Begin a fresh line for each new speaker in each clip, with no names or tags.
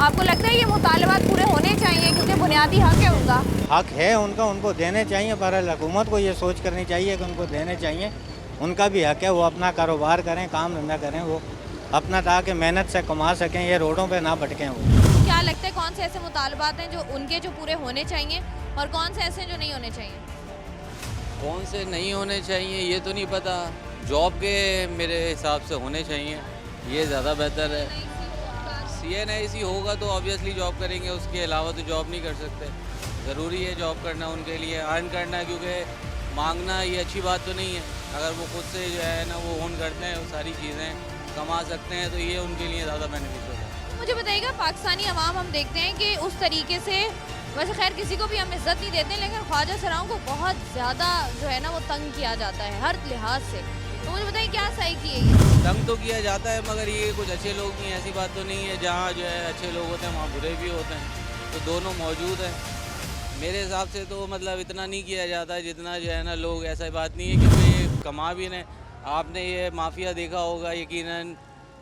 آپ کو لگتا ہے یہ مطالبات پورے ہونے چاہیے کیونکہ بنیادی حق ہے ان کا؟
حق ہے ان کا، ان کو دینے چاہیے، پر حکومت کو یہ سوچ کرنی چاہیے کہ ان کو دینے چاہیے، ان کا بھی حق ہے، وہ اپنا کاروبار کریں، کام دھندہ کریں، وہ اپنا تاکہ محنت سے کما سکیں، یہ روڈوں پہ نہ بھٹکیں وہ۔
کیا لگتا ہے کون سے ایسے مطالبات ہیں جو ان کے جو پورے ہونے چاہیے اور کون سے ایسے جو نہیں ہونے چاہیے؟
کون سے نہیں ہونے چاہیے یہ تو نہیں پتہ، جاب کے میرے حساب سے ہونے چاہیے، یہ زیادہ بہتر ہے۔ سی این آئی سی ہوگا تو آبویسلی جاب کریں گے، اس کے علاوہ تو جاب نہیں کر سکتے، ضروری ہے جاب کرنا ان کے لیے، ارن کرنا ہے، کیونکہ مانگنا یہ اچھی بات تو نہیں ہے، اگر وہ خود سے جو ہے نا وہ اون کرتے ہیں، وہ ساری چیزیں کما سکتے ہیں تو یہ ان کے لیے زیادہ بینیفٹ ہوتا ہے۔
مجھے بتائیے گا پاکستانی عوام ہم دیکھتے ہیں کہ اس طریقے سے، ویسے خیر کسی کو بھی ہم عزت نہیں دیتے لیکن خواجہ سراؤں کو بہت زیادہ جو ہے نا وہ تنگ کیا جاتا ہے ہر لحاظ سے، تو مجھے بتائیے کیا صحیح کی ہے یہ؟
تنگ تو کیا جاتا ہے مگر یہ کچھ اچھے لوگ نہیں، ایسی بات تو نہیں ہے، جہاں جو ہے اچھے لوگ ہوتے ہیں وہاں برے بھی ہوتے ہیں، تو دونوں موجود ہیں۔ میرے حساب سے تو مطلب اتنا نہیں کیا جاتا جتنا جو ہے نا لوگ، ایسا بات نہیں ہے کہ یہ کما بھی نہیں، آپ نے یہ مافیا دیکھا ہوگا یقیناً،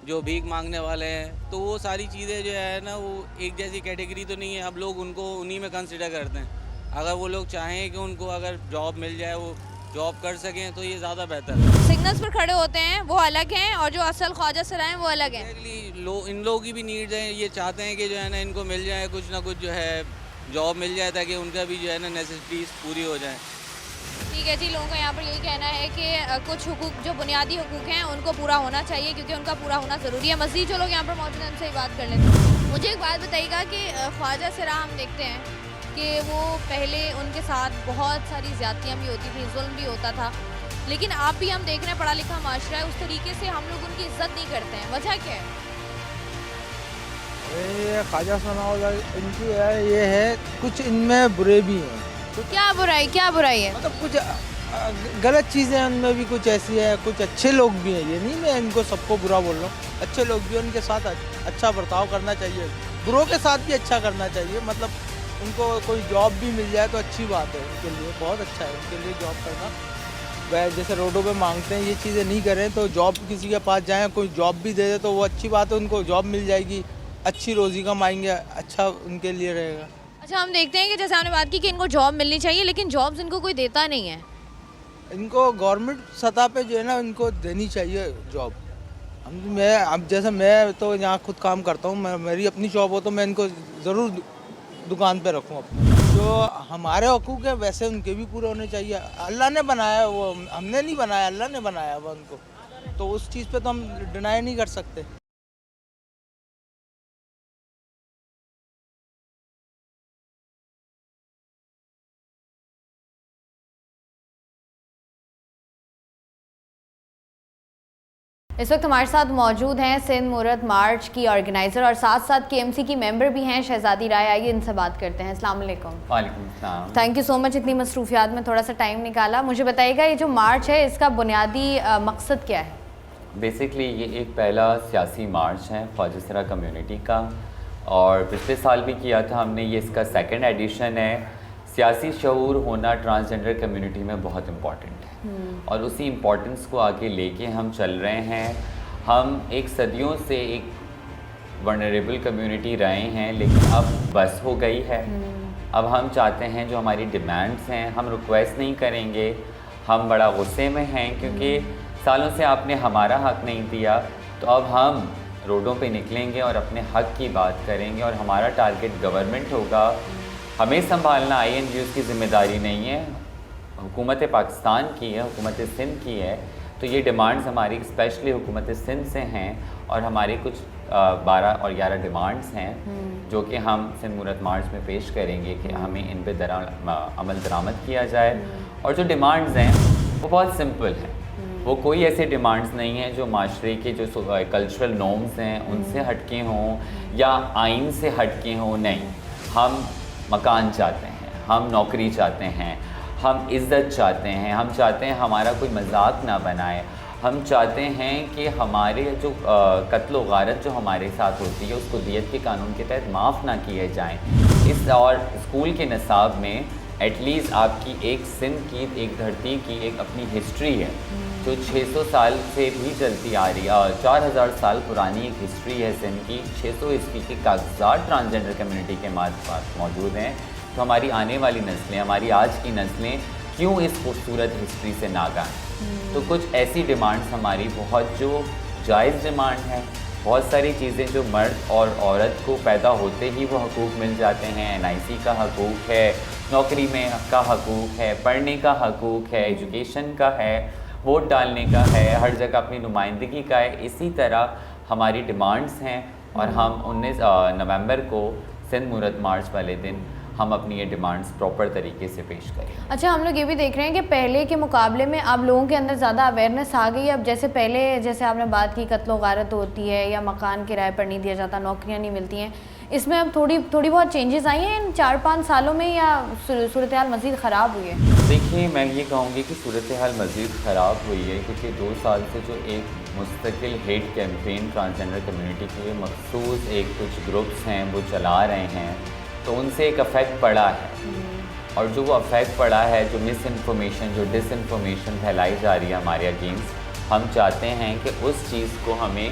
جو بھیک مانگنے والے ہیں، تو وہ ساری چیزیں جو ہے نا وہ ایک جیسی کیٹیگری تو نہیں ہے، اب لوگ ان کو انہی میں کنسیڈر کرتے ہیں، اگر وہ لوگ چاہیں کہ ان کو اگر جاب مل جائے، وہ جاب کر سکیں تو یہ زیادہ بہتر ہے۔
سگنلز پر کھڑے ہوتے ہیں وہ الگ ہیں اور جو اصل خواجہ سرا ہیں وہ الگ ہیں۔
ان لوگوں کی بھی نیڈز ہیں، یہ چاہتے ہیں کہ جو ہے نا ان کو مل جائے کچھ نہ کچھ جو ہے جاب مل جائے تاکہ ان کا بھی جو ہے نا نیسیسٹیز پوری ہو جائیں۔
ٹھیک ہے جی، لوگوں کا یہاں پر یہی کہنا ہے کہ کچھ حقوق جو بنیادی حقوق ہیں ان کو پورا ہونا چاہیے کیونکہ ان کا پورا ہونا ضروری ہے۔ مزید جو لوگ یہاں پر موجود ہیں ان سے ہی بات کر لیتے ہیں۔ مجھے ایک بات بتائیے گا کہ خواجہ سرا ہم دیکھتے ہیں کہ وہ پہلے ان کے ساتھ بہت ساری زیادتیاں بھی ہوتی تھیں، ظلم بھی ہوتا تھا، لیکن آپ بھی ہم دیکھ رہے ہیں پڑھا لکھا معاشرہ ہے، اس طریقے سے ہم لوگ ان کی عزت نہیں کرتے ہیں، وجہ کیا ہے؟
یہ خواجہ ثناء ان کی یہ ہے کچھ ان میں برے بھی ہیں،
کیا برائی ہے؟
مطلب کچھ غلط چیزیں ان میں بھی کچھ ایسی ہے، کچھ اچھے لوگ بھی ہیں، یہ نہیں میں ان کو سب کو برا بول رہا ہوں، اچھے لوگ بھی ان کے ساتھ اچھا برتاؤ کرنا چاہیے، بروں کے ساتھ بھی اچھا کرنا چاہیے، مطلب ان کو کوئی جاب بھی مل جائے تو اچھی بات ہے، ان کے لیے بہت اچھا ہے، ان کے لیے جاب کرنا، جیسے روڈوں پہ مانگتے ہیں یہ چیزیں نہیں کریں تو جاب کسی کے پاس جائیں، کوئی جاب بھی دے دے تو وہ اچھی بات ہے، ان کو جاب مل جائے گی، اچھی روزی کمائیں گے، اچھا ان کے لیے رہے گا۔
اچھا، ہم دیکھتے ہیں کہ جیسے آپ نے بات کی کہ ان کو جاب ملنی چاہیے لیکن جابز ان کو کوئی دیتا نہیں ہے۔
ان کو گورنمنٹ سطح پہ جو ہے نا ان کو دینی چاہیے جاب۔ اب جیسے میں تو یہاں خود کام کرتا ہوں، میری اپنی شاپ ہو تو میں ان کو ضرور دکان پہ رکھوں اپنے، جو ہمارے حقوق ہیں ویسے ان کے بھی پورے ہونے چاہیے، اللہ نے بنایا وہ ہم نے نہیں بنایا، اللہ نے بنایا وہ ان کو، تو اس چیز پہ تو ہم ڈینائی نہیں کر سکتے۔
اس وقت ہمارے ساتھ موجود ہیں سندھ مورت مارچ کی آرگنائزر اور ساتھ ساتھ کے ایم سی کی ممبر بھی ہیں شہزادی رائے، آئیے ان سے بات کرتے ہیں۔ السلام علیکم۔
وعلیکم السلام۔
تھینک یو سو مچ اتنی مصروفیات میں تھوڑا سا ٹائم نکالا۔ مجھے بتائیے گا یہ جو مارچ ہے اس کا بنیادی مقصد کیا ہے؟
بیسکلی یہ ایک پہلا سیاسی مارچ ہے خواجہ سرا کمیونٹی کا، اور پچھلے سال بھی کیا تھا ہم نے، یہ اس کا سیکنڈ ایڈیشن ہے۔ سیاسی شعور ہونا ٹرانسجنڈر کمیونٹی میں بہت امپورٹنٹ ہے، اور اسی امپورٹنس کو آگے لے کے ہم چل رہے ہیں۔ ہم ایک صدیوں سے ایک ونریبل کمیونٹی رہے ہیں، لیکن اب بس ہو گئی ہے۔ اب ہم چاہتے ہیں جو ہماری ڈیمانڈس ہیں، ہم ریکویسٹ نہیں کریں گے، ہم بڑا غصے میں ہیں کیونکہ سالوں سے آپ نے ہمارا حق نہیں دیا، تو اب ہم روڈوں پہ نکلیں گے اور اپنے حق کی بات کریں گے، اور ہمارا ٹارگٹ گورنمنٹ ہوگا۔ ہمیں سنبھالنا آئی این جی اوز کی ذمہ داری نہیں ہے، حکومت پاکستان کی ہے، حکومت سندھ کی ہے، تو یہ ڈیمانڈز ہماری اسپیشلی حکومت سندھ سے ہیں، اور ہماری کچھ 12 اور 11 ڈیمانڈز ہیں جو کہ ہم سندھ مورت مارچ میں پیش کریں گے کہ ہمیں ان پہ عمل درآمد کیا جائے۔ اور جو ڈیمانڈز ہیں وہ بہت سمپل ہیں، وہ کوئی ایسے ڈیمانڈز نہیں ہیں جو معاشرے کے جو کلچرل نارمز ہیں ان سے ہٹ کے ہوں یا آئین سے ہٹ کے ہوں، نہیں۔ ہم مکان چاہتے ہیں، ہم نوکری چاہتے ہیں، ہم عزت چاہتے ہیں، ہم چاہتے ہیں ہمارا کوئی مذاق نہ بنائے، ہم چاہتے ہیں کہ ہمارے جو قتل و غارت جو ہمارے ساتھ ہوتی ہے اس کو دیت کے قانون کے تحت معاف نہ کیے جائیں۔ اور اسکول کے نصاب میں ایٹ لیسٹ آپ کی ایک سندھ کی ایک دھرتی کی ایک اپنی ہسٹری ہے جو 600 سال سے بھی چلتی آ رہی ہے. 4000 سال پرانی ایک ہسٹری ہے سندھ کی. 600 عیسوی کے کاغذات ٹرانسجنڈر کمیونٹی کے پاس موجود ہیں. تو ہماری آنے والی نسلیں, ہماری آج کی نسلیں کیوں اس خوبصورت ہسٹری سے ناگاہ ہیں؟ تو کچھ ایسی ڈیمانڈس ہماری بہت جو جائز ڈیمانڈ ہیں. بہت ساری چیزیں جو مرد اور عورت کو پیدا ہوتے ہی وہ حقوق مل جاتے ہیں. NIC کا حقوق ہے, نوکری میں کا حقوق ہے, پڑھنے کا حقوق ہے, ایجوکیشن کا ہے, ووٹ ڈالنے کا ہے, ہر جگہ اپنی نمائندگی کا ہے. اسی طرح ہماری ڈیمانڈس ہیں اور ہم 19 نومبر کو سندھ مہورت مارچ والے دن ہم اپنی یہ ڈیمانڈس پراپر طریقے سے پیش کریں.
اچھا, ہم لوگ یہ بھی دیکھ رہے ہیں کہ پہلے کے مقابلے میں اب لوگوں کے اندر زیادہ اویئرنیس آ گئی ہے. اب جیسے پہلے جیسے آپ نے بات کی قتل و غارت ہوتی ہے یا مکان کرائے پر نہیں دیا جاتا, نوکریاں نہیں ملتی ہیں, اس میں اب تھوڑی بہت چینجز آئی ہیں ان 4-5 سالوں میں یا صورتحال مزید خراب ہوئی ہے؟
دیکھیے میں یہ کہوں گی کہ صورتحال مزید خراب ہوئی ہے کیونکہ 2 سال سے جو ایک مستقل ہیٹ کیمپین ٹرانسجنڈر کمیونٹی کے مخصوص ایک کچھ گروپس ہیں وہ چلا رہے ہیں, تو ان سے ایک افیکٹ پڑا ہے. اور جو وہ افیکٹ پڑا ہے, جو مس انفارمیشن, جو ڈس انفارمیشن پھیلائی جا رہی ہے ہمارے اگینسٹ, ہم چاہتے ہیں کہ اس چیز کو ہمیں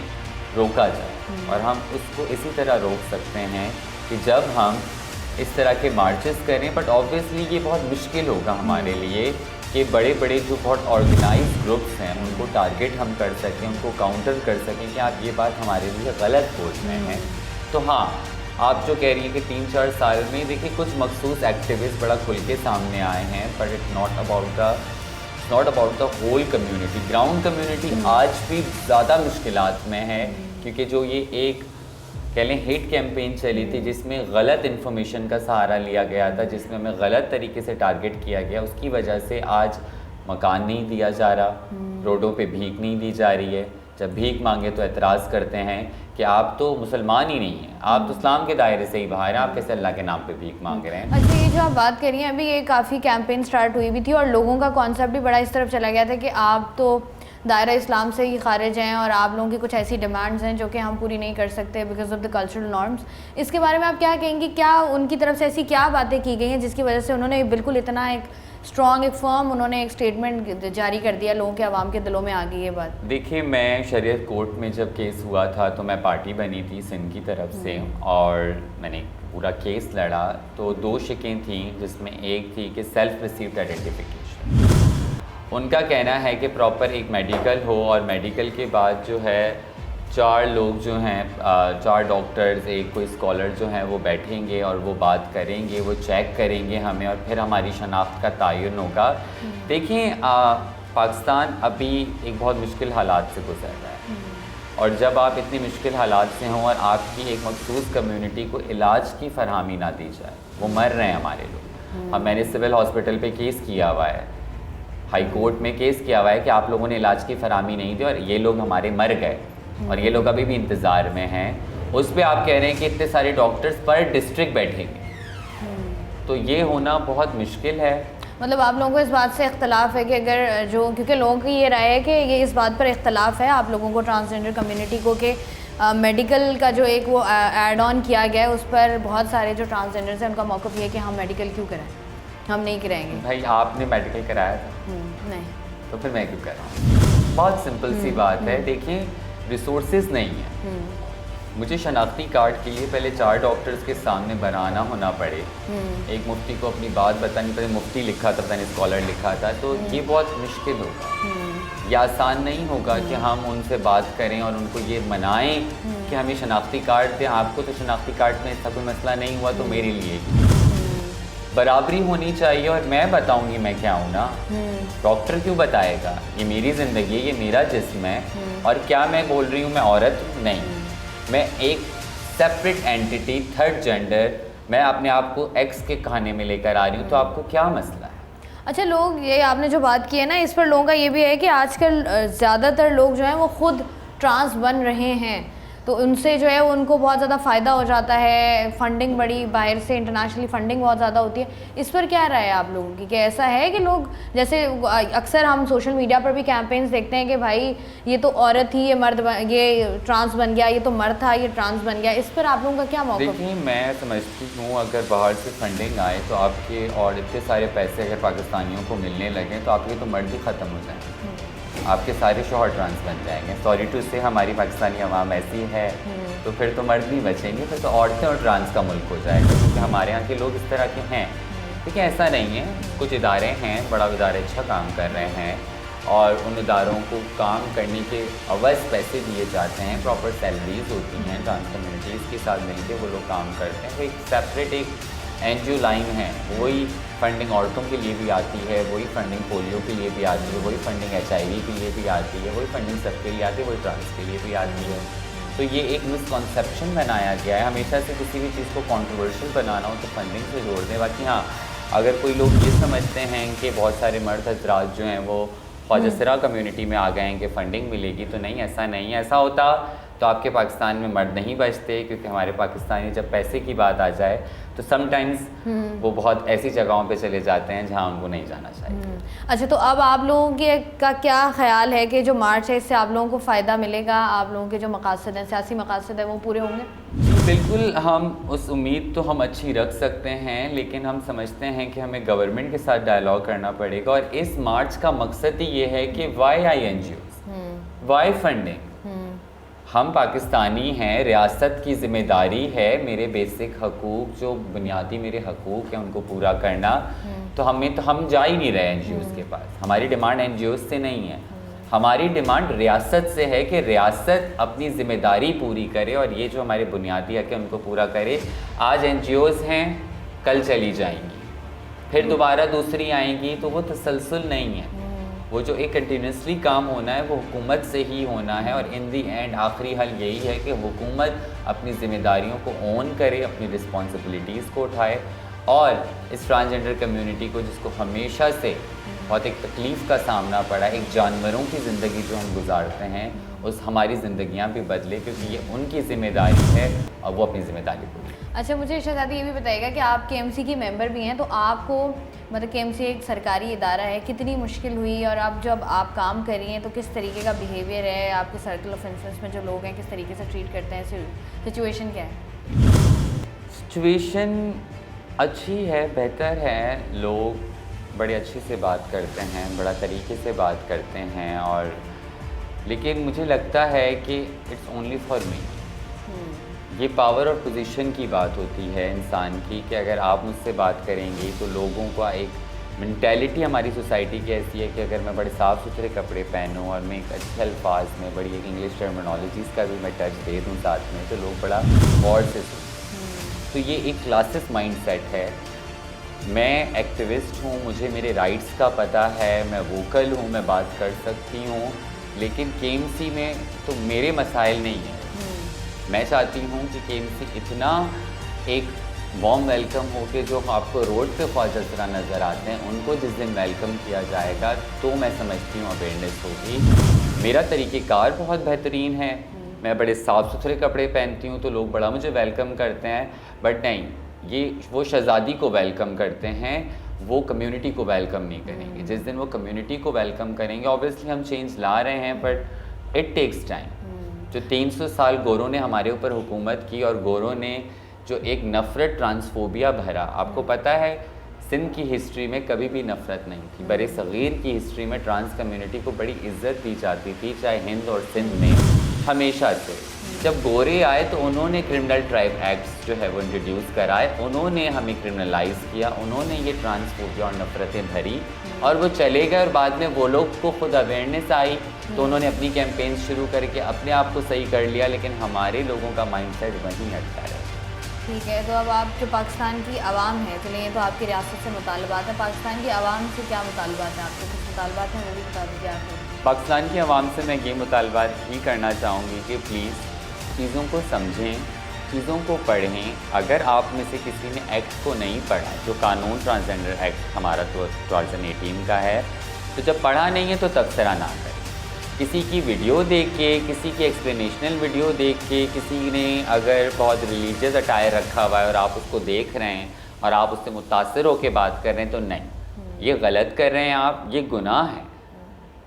روکا جائے. اور ہم اس کو اسی طرح روک سکتے ہیں کہ جب ہم اس طرح کے مارچز کریں. بٹ آبویسلی یہ بہت مشکل ہوگا ہمارے لیے کہ بڑے بڑے جو بہت آرگنائز گروپس ہیں ان کو ٹارگیٹ ہم کر سکیں, ان کو کاؤنٹر کر سکیں کہ آپ یہ بات ہمارے لیے غلط بول رہے ہیں. تو ہاں, آپ جو کہہ رہی ہیں کہ 3-4 سال میں دیکھیں کچھ مخصوص ایکٹیوسٹ بڑا کھل کے سامنے آئے ہیں, but it's not about the whole community. Ground community آج بھی زیادہ مشکلات میں ہے کیونکہ جو یہ ایک کہہ لیں ہیٹ کیمپین چلی تھی جس میں غلط انفارمیشن کا سہارا لیا گیا تھا, جس میں ہمیں غلط طریقے سے ٹارگیٹ کیا گیا, اس کی وجہ سے آج مکان نہیں دیا جا رہا, روڈوں پہ بھیک نہیں دی جا رہی ہے. جب بھیک مانگے تو اعتراض کرتے ہیں کہ آپ تو مسلمان ہی نہیں ہیں, آپ تو اسلام کے دائرے سے ہی باہر ہیں, آپ کیسے اللہ کے نام پہ بھیک مانگ رہے ہیں.
اچھا, یہ جو آپ بات کر رہی ہیں ابھی, یہ کافی کیمپین سٹارٹ ہوئی بھی تھی اور لوگوں کا کانسیپٹ بھی بڑا اس طرف چلا گیا تھا کہ آپ تو دائرہ اسلام سے ہی خارج ہیں اور آپ لوگوں کی کچھ ایسی ڈیمانڈز ہیں جو کہ ہم پوری نہیں کر سکتے because of the cultural norms. اس کے بارے میں آپ کیا کہیں گی؟ کیا ان کی طرف سے ایسی کیا باتیں کی گئی ہیں جس کی وجہ سے انہوں نے بالکل اتنا ایک اسٹرانگ, ایک فرم انہوں نے ایک اسٹیٹمنٹ جاری کر دیا, لوگوں کے عوام کے دلوں میں آ گئی یہ بات؟
دیکھیے میں شریعت کورٹ میں جب کیس ہوا تھا تو میں پارٹی بنی تھی سندھ کی طرف سے اور میں نے پورا کیس لڑا. تو 2 شکیں تھیں جس میں ایک تھی کہ سیلف ریسیوڈ آئیڈینٹیفیکیشن. ان کا کہنا ہے کہ پراپر ایک میڈیکل ہو اور میڈیکل کے بعد جو ہے 4 لوگ جو ہیں, 4 ڈاکٹرز, ایک کوئی اسکالر جو ہیں وہ بیٹھیں گے اور وہ بات کریں گے, وہ چیک کریں گے ہمیں اور پھر ہماری شناخت کا تعین ہوگا. دیکھیں پاکستان ابھی ایک بہت مشکل حالات سے گزر رہا ہے اور جب آپ اتنی مشکل حالات سے ہوں اور آپ کی ایک مخصوص کمیونٹی کو علاج کی فراہمی نہ دی جائے, وہ مر رہے ہیں ہمارے لوگ. میں نے سول ہاسپٹل پہ کیس کیا ہوا ہے, ہائی کورٹ میں کیس کیا ہوا ہے کہ آپ لوگوں نے علاج کی فراہمی نہیں دی اور یہ لوگ ہمارے مر گئے اور یہ لوگ ابھی بھی انتظار میں ہیں. اس پہ آپ کہہ رہے ہیں کہ اتنے سارے ڈاکٹرز پر ڈسٹرکٹ بیٹھیں گے, تو یہ ہونا بہت مشکل ہے.
مطلب آپ لوگوں کو اس بات سے اختلاف ہے کہ اگر جو, کیونکہ لوگوں کی یہ رائے ہے کہ یہ اس بات پر اختلاف ہے آپ لوگوں کو ٹرانسجنڈر کمیونٹی کو کہ میڈیکل کا جو ایک وہ ایڈ آن کیا گیا ہے اس پر بہت سارے جو ٹرانسجنڈرز ہیں ان کا موقف یہ ہے کہ ہم میڈیکل کیوں کرائیں, ہم نہیں کرائیں گے.
بھائی آپ نے میڈیکل کرایا تھا؟
نہیں.
تو پھر میں کیوں کر رہا ہوں؟ بہت سمپل سی بات ہے. دیکھیں ریسورسز نہیں ہیں. مجھے شناختی کارڈ کے لیے پہلے 4 ڈاکٹرز کے سامنے بنانا ہونا پڑے, ایک مفتی کو اپنی بات بتانی پڑے, مفتی لکھا تھا, پتہ نہیں اسکالر لکھا تھا, تو یہ بہت مشکل ہوگا. یہ آسان نہیں ہوگا کہ ہم ان سے بات کریں اور ان کو یہ منائیں کہ ہمیں شناختی کارڈ دیں. آپ کو تو شناختی کارڈ میں ایسا کوئی مسئلہ نہیں ہوا تو میرے لیے برابری ہونی چاہیے. اور میں بتاؤں گی میں کیا ہوں نا, ڈاکٹر کیوں بتائے گا؟ یہ میری زندگی ہے, یہ میرا جسم ہے. اور کیا میں بول رہی ہوں میں عورت ہوں؟ نہیں, میں ایک سیپریٹ اینٹیٹی, 3rd جینڈر, میں اپنے آپ کو ایکس کے کھانے میں لے کر آ رہی ہوں. تو آپ کو کیا مسئلہ ہے؟
اچھا, لوگ یہ آپ نے جو بات کی ہے نا, اس پر لوگوں کا یہ بھی ہے کہ آج کل زیادہ تر لوگ جو ہیں وہ خود ٹرانس بن رہے ہیں. تو ان سے جو ہے ان کو بہت زیادہ فائدہ ہو جاتا ہے, فنڈنگ بڑی باہر سے انٹرنیشنلی فنڈنگ بہت زیادہ ہوتی ہے. اس پر کیا رائے ہے آپ لوگوں کی کہ ایسا ہے کہ لوگ جیسے اکثر ہم سوشل میڈیا پر بھی کیمپینز دیکھتے ہیں کہ بھائی یہ تو عورت تھی, یہ مرد یہ ٹرانس بن گیا, یہ تو مرد تھا یہ ٹرانس بن گیا, اس پر آپ لوگوں کا کیا موقف ہے؟
دیکھیں میں سمجھتی ہوں اگر باہر سے فنڈنگ آئے تو آپ کے اور اتنے سارے پیسے اگر پاکستانیوں کو ملنے لگیں تو آپ کے تو مرد ہی ختم ہو جائیں, آپ کے سارے شوہر ٹرانس بن جائیں گے. سوری ٹو سے ہماری پاکستانی عوام ایسی ہے, تو پھر تو مرد نہیں بچیں گے, پھر تو عورتیں اور ٹرانس کا ملک ہو جائے گا, کیونکہ ہمارے یہاں کے لوگ اس طرح کے ہیں. لیکن ایسا نہیں ہے, کچھ ادارے ہیں, بڑا ادارے اچھا کام کر رہے ہیں اور ان اداروں کو کام کرنے کے عوض پیسے دیے جاتے ہیں, پراپر سیلریز ہوتی ہیں, ٹرانس کمیونٹیز کے ساتھ مل کے وہ لوگ کام کرتے ہیں. وہ ایک سیپریٹ ایک NGO لائن ہے, وہی فنڈنگ عورتوں کے لیے بھی آتی ہے, وہی فنڈنگ پولیو کے لیے بھی آتی ہے, وہی فنڈنگ HIV کے لیے بھی آتی ہے, وہی فنڈنگ سب کے لیے آتی ہے, وہی ٹرانس کے لیے بھی آتی ہے. تو یہ ایک مسکنسیپشن بنایا گیا ہے. ہمیشہ سے کسی بھی چیز کو کنٹروورشل بنانا ہو تو فنڈنگ سے جوڑ دیں. باقی ہاں اگر کوئی لوگ یہ سمجھتے ہیں کہ بہت سارے مرد حضرات جو ہیں وہ خواجہ سرا کمیونٹی میں آ گئے ہیں کہ فنڈنگ ملے گی, تو نہیں, ایسا نہیں ہے. ایسا ہوتا تو آپ کے پاکستان میں مرد نہیں بچتے, کیونکہ ہمارے پاکستانی جب پیسے کی بات آ جائے تو سم ٹائمز وہ بہت ایسی جگہوں پہ چلے جاتے ہیں جہاں ان کو نہیں جانا چاہیے.
اچھا, تو اب آپ لوگوں کے کا کیا خیال ہے کہ جو مارچ ہے اس سے آپ لوگوں کو فائدہ ملے گا, آپ لوگوں کے جو مقاصد ہیں, سیاسی مقاصد ہیں, وہ پورے ہوں گے؟
بالکل, ہم اس امید تو ہم اچھی رکھ سکتے ہیں, لیکن ہم سمجھتے ہیں کہ ہمیں گورنمنٹ کے ساتھ ڈائلاگ کرنا پڑے گا. اور اس مارچ کا مقصد ہی یہ ہے کہ وائی NGOs, وائی فنڈنگ. ہم پاکستانی ہیں, ریاست کی ذمہ داری ہے میرے بیسک حقوق, جو بنیادی میرے حقوق ہیں ان کو پورا کرنا. تو ہم جا ہی نہیں رہے NGOs کے پاس. ہماری ڈیمانڈ NGOs سے نہیں ہے, ہماری ڈیمانڈ ریاست سے ہے کہ ریاست اپنی ذمہ داری پوری کرے اور یہ جو ہمارے بنیادی حق ہیں ان کو پورا کرے. آج NGOs ہیں, کل چلی جائیں گی, پھر دوبارہ دوسری آئیں گی, تو وہ تسلسل نہیں ہے. وہ جو ایک کنٹینیوسلی کام ہونا ہے وہ حکومت سے ہی ہونا ہے. اور ان دی اینڈ آخری حل یہی ہے کہ حکومت اپنی ذمہ داریوں کو اون کرے, اپنی رسپانسبلٹیز کو اٹھائے, اور اس ٹرانسجنڈر کمیونٹی کو, جس کو ہمیشہ سے بہت ایک تکلیف کا سامنا پڑا, ایک جانوروں کی زندگی جو ہم گزارتے ہیں, اس ہماری زندگیاں بھی بدلے, کیونکہ یہ ان کی ذمہ داری ہے اور وہ اپنی ذمہ داری پوری.
اچھا, مجھے شہزادی یہ بھی بتائیے گا کہ آپ KMC کی ممبر بھی ہیں, تو آپ کو مطلب KMC ایک سرکاری ادارہ ہے, کتنی مشکل ہوئی, اور اب جب آپ کام کر رہی ہیں تو کس طریقے کا بیہیویئر ہے آپ کے سرکل آف انفلوئنس میں, جو لوگ ہیں کس طریقے سے ٹریٹ کرتے ہیں, سچویشن کیا ہے؟
سچویشن اچھی ہے, بہتر ہے, لوگ بڑے اچھے سے بات کرتے ہیں, بڑا طریقے سے بات کرتے ہیں, اور لیکن مجھے لگتا ہے کہ اٹس اونلی فار می. یہ پاور اور پوزیشن کی بات ہوتی ہے انسان کی, کہ اگر آپ مجھ سے بات کریں گی تو لوگوں کا ایک مینٹیلٹی ہماری سوسائٹی کی ایسی ہے کہ اگر میں بڑے صاف ستھرے کپڑے پہنوں اور میں ایک اچھے الفاظ میں بڑی ایک انگلش ٹرمنالوجیز کا بھی میں ٹچ دے دوں ساتھ میں, تو لوگ بڑا غور سے سنیں. تو یہ ایک کلاسس مائنڈ سیٹ ہے. میں ایکٹیوسٹ ہوں, مجھے میرے رائٹس کا پتہ ہے, میں ووکل ہوں, میں بات کر سکتی ہوں, لیکن KMC میں تو میرے مسائل نہیں ہیں. میں چاہتی ہوں کہ KMC اتنا ایک وارم ویلکم ہو کہ جو آپ کو روڈ پہ خواجہ سرا نظر آتے ہیں ان کو جس دن ویلکم کیا جائے گا, تو میں سمجھتی ہوں اویئرنیس ہوگی. میرا طریقہ کار بہت بہترین ہے, میں بڑے صاف ستھرے کپڑے پہنتی ہوں تو لوگ بڑا مجھے ویلکم کرتے ہیں, بٹ نہیں, یہ وہ شہزادی کو ویلکم کرتے ہیں, وہ کمیونٹی کو ویلکم نہیں کریں گے. جس دن وہ کمیونٹی کو ویلکم کریں گے, اوبیسلی ہم چینج لا رہے ہیں, بٹ اٹ ٹیکس ٹائم. جو 300 سال گوروں نے ہمارے اوپر حکومت کی, اور گوروں نے جو ایک نفرت ٹرانسفوبیا بھرا, آپ کو پتہ ہے سندھ کی ہسٹری میں کبھی بھی نفرت نہیں تھی. بر صغیر کی ہسٹری میں ٹرانس کمیونٹی کو بڑی عزت دی جاتی تھی, چاہے ہند اور سندھ میں ہمیشہ سے. جب گورے آئے تو انہوں نے کرمنل ٹرائب ایکٹس جو ہے وہ انٹروڈیوس کرائے, انہوں نے ہمیں کرمنلائز کیا, انہوں نے یہ ٹرانسفوبیا اور نفرتیں بھری, اور وہ چلے گئے. اور بعد میں وہ لوگ کو خود اویئرنیس آئی تو انہوں نے اپنی کیمپینز شروع کر کے اپنے آپ کو صحیح کر لیا, لیکن ہمارے لوگوں کا مائنڈ سیٹ وہیں اٹکا ہے.
ٹھیک ہے, تو اب آپ جو پاکستان کی عوام ہے, چلیے یہ تو آپ کی ریاست سے مطالبات ہیں, پاکستان کی عوام سے کیا مطالبات ہیں آپ کو؟ کچھ مطالبات ہیں وہ بھی بتا دیجیے آپ کو.
پاکستان کی عوام سے میں یہ مطالبات ہی کرنا چاہوں گی کہ پلیز چیزوں کو سمجھیں, چیزوں کو پڑھیں. اگر آپ میں سے کسی نے ایکٹ کو نہیں پڑھا, جو قانون ٹرانسجنڈر ایکٹ ہمارا 2018 کا ہے, تو جب پڑھا نہیں ہے تو تبصرہ نہ کریں. کسی کی ویڈیو دیکھ کے, کسی کی ایکسپلینیشنل ویڈیو دیکھ کے, کسی نے اگر بہت ریلیجیس اٹائر رکھا ہوا ہے اور آپ اس کو دیکھ رہے ہیں اور آپ اس سے متاثر ہو کے بات کر رہے ہیں, تو نہیں, یہ غلط کر رہے ہیں آپ, یہ گناہ ہے,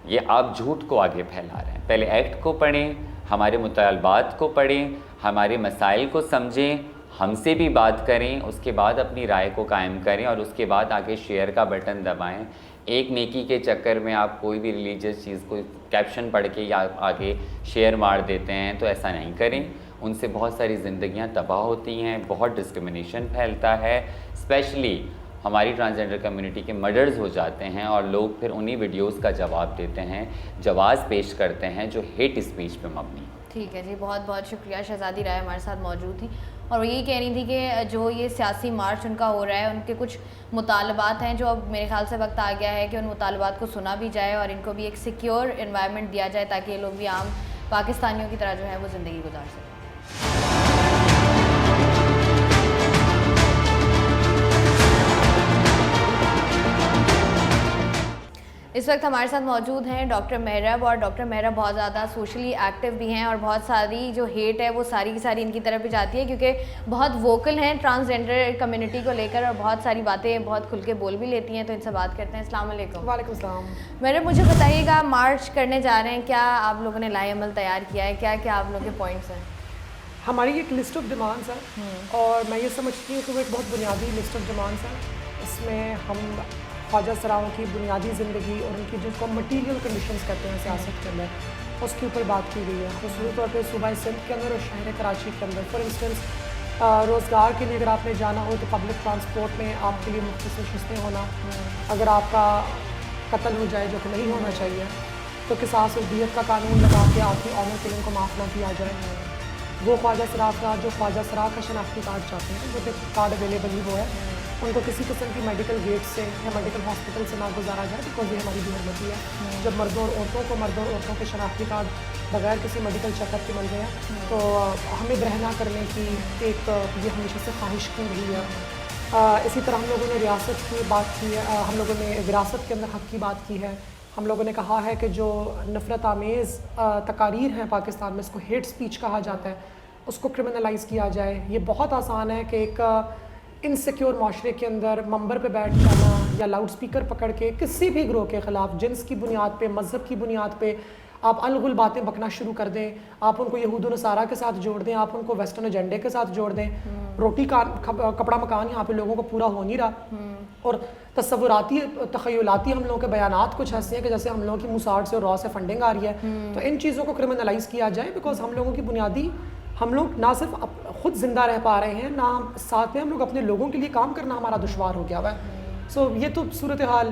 یہ آپ جھوٹ کو آگے پھیلا رہے ہیں. پہلے ایکٹ کو پڑھیں, ہمارے مطالبات کو پڑھیں, ہمارے مسائل کو سمجھیں, ہم سے بھی بات کریں, اس کے بعد اپنی رائے کو قائم کریں اور اس کے بعد آگے شیئر کا بٹن دبائیں. ایک نیکی کے چکر میں آپ کوئی بھی ریلیجیس چیز کو کیپشن پڑھ کے یا آگے شیئر مار دیتے ہیں, تو ایسا نہیں کریں. ان سے بہت ساری زندگیاں تباہ ہوتی ہیں, بہت ڈسکرمنیشن پھیلتا ہے, اسپیشلی ہماری ٹرانسجنڈر کمیونٹی کے مرڈرز ہو جاتے ہیں اور لوگ پھر انہی ویڈیوز کا جواب دیتے ہیں, جواز پیش کرتے ہیں جو ہیٹ اسپیچ پہ مبنی.
ٹھیک ہے جی, بہت بہت شکریہ. شہزادی رائے ہمارے ساتھ موجود تھی اور وہ یہی کہہ رہی تھی کہ جو یہ سیاسی مارچ ان کا ہو رہا ہے, ان کے کچھ مطالبات ہیں جو اب میرے خیال سے وقت آ گیا ہے کہ ان مطالبات کو سنا بھی جائے اور ان کو بھی ایک سیکیور انوائرمنٹ دیا جائے تاکہ یہ لوگ بھی عام پاکستانیوں کی طرح جو ہے وہ زندگی گزار سکیں. اس وقت ہمارے ساتھ موجود ہیں ڈاکٹر محرب, اور ڈاکٹر محرب بہت زیادہ سوشلی ایکٹیو بھی ہیں اور بہت ساری جو ہیٹ ہے وہ ساری کی ساری ان کی طرف بھی جاتی ہے کیونکہ بہت ووکل ہیں ٹرانسجنڈر کمیونٹی کو لے کر اور بہت ساری باتیں بہت کھل کے بول بھی لیتی ہیں. تو ان سے بات کرتے ہیں. السلام علیکم.
وعلیکم السلام.
محرب, مجھے بتائیے گا, مارچ کرنے جا رہے ہیں, کیا آپ لوگوں نے لائحہ عمل تیار کیا ہے, کیا کیا آپ لوگوں کے پوائنٹس ہیں؟
ہماری ایک لسٹ آف ڈیمانڈس ہے اور میں یہ سمجھتی ہوں کہ وہ ایک بہت بنیادی لسٹ آف ڈیمانڈس ہے. اس میں ہم خواجہ سراؤں کی بنیادی زندگی اور ان کی جس کو مٹیریل کنڈیشنز کہتے ہیں سیاست کے اندر, اس کے اوپر بات کی گئی ہے. خصوصی طور پہ صوبہ سندھ کے اندر اور شہر کراچی کے اندر. فار انسٹنس روزگار کے لیے اگر آپ نے جانا ہو تو پبلک ٹرانسپورٹ میں آپ کے لیے مختصر نشستیں ہونا, اگر آپ کا قتل ہو جائے جو کہ نہیں ہونا چاہیے تو قصاص اور دیت کا قانون لگا کے آپ کی آنر کلنگ کو معاف نہ کیا جائے. وہ خواجہ سرا کا جو خواجہ سرا کا شناختی کارڈ چاہتے ہیں, جو کہ کارڈ اویلیبل ہی وہ ہے, ان کو کسی قسم کی میڈیکل گیٹ سے یا میڈیکل ہاسپٹل سے نہ گزارا جائے, بیکاز یہ ہماری بھی حرمتی ہے. جب مردوں اور عورتوں کو مردوں اور عورتوں کے شناختی کارڈ بغیر کسی میڈیکل چیک اپ کے مل گئے ہیں تو ہمیں برہنہ کرنے کی ایک یہ ہمیشہ سے خواہش کی رہی ہے. اسی طرح ہم لوگوں نے ریاست کی بات کی ہے, ہم لوگوں نے وراثت کے اندر حق کی بات کی ہے. ہم لوگوں نے کہا ہے کہ جو نفرت آمیز تقاریر ہیں پاکستان میں, اس کو ہیٹ سپیچ کہا جاتا ہے, اس کو کرمنلائز کیا جائے. یہ بہت آسان ہے کہ ایک انسیکیور معاشرے کے اندر منبر پہ بیٹھ جانا یا لاؤڈ سپیکر پکڑ کے کسی بھی گروہ کے خلاف جنس کی بنیاد پہ, مذہب کی بنیاد پہ آپ الغل باتیں بکنا شروع کر دیں. آپ ان کو یہود و نصارہ کے ساتھ جوڑ دیں, آپ ان کو ویسٹرن ایجنڈے کے ساتھ جوڑ دیں. روٹی کا کپڑا مکان یہاں پہ لوگوں کو پورا ہو نہیں رہا, اور تصوراتی تخیلاتی ہم لوگوں کے بیانات کچھ ایسے ہیں کہ جیسے ہم لوگوں کی موساڈ سے اور را سے فنڈنگ آ رہی ہے. تو ان چیزوں کو کرمنلائز کیا جائے, بیکاز ہم لوگوں کی بنیادی, ہم لوگ نہ صرف خود زندہ رہ پا رہے ہیں, نہ ساتھ میں ہم لوگ اپنے لوگوں کے لیے کام کرنا ہمارا دشوار ہو گیا ہوا ہے. سو یہ تو صورتحال.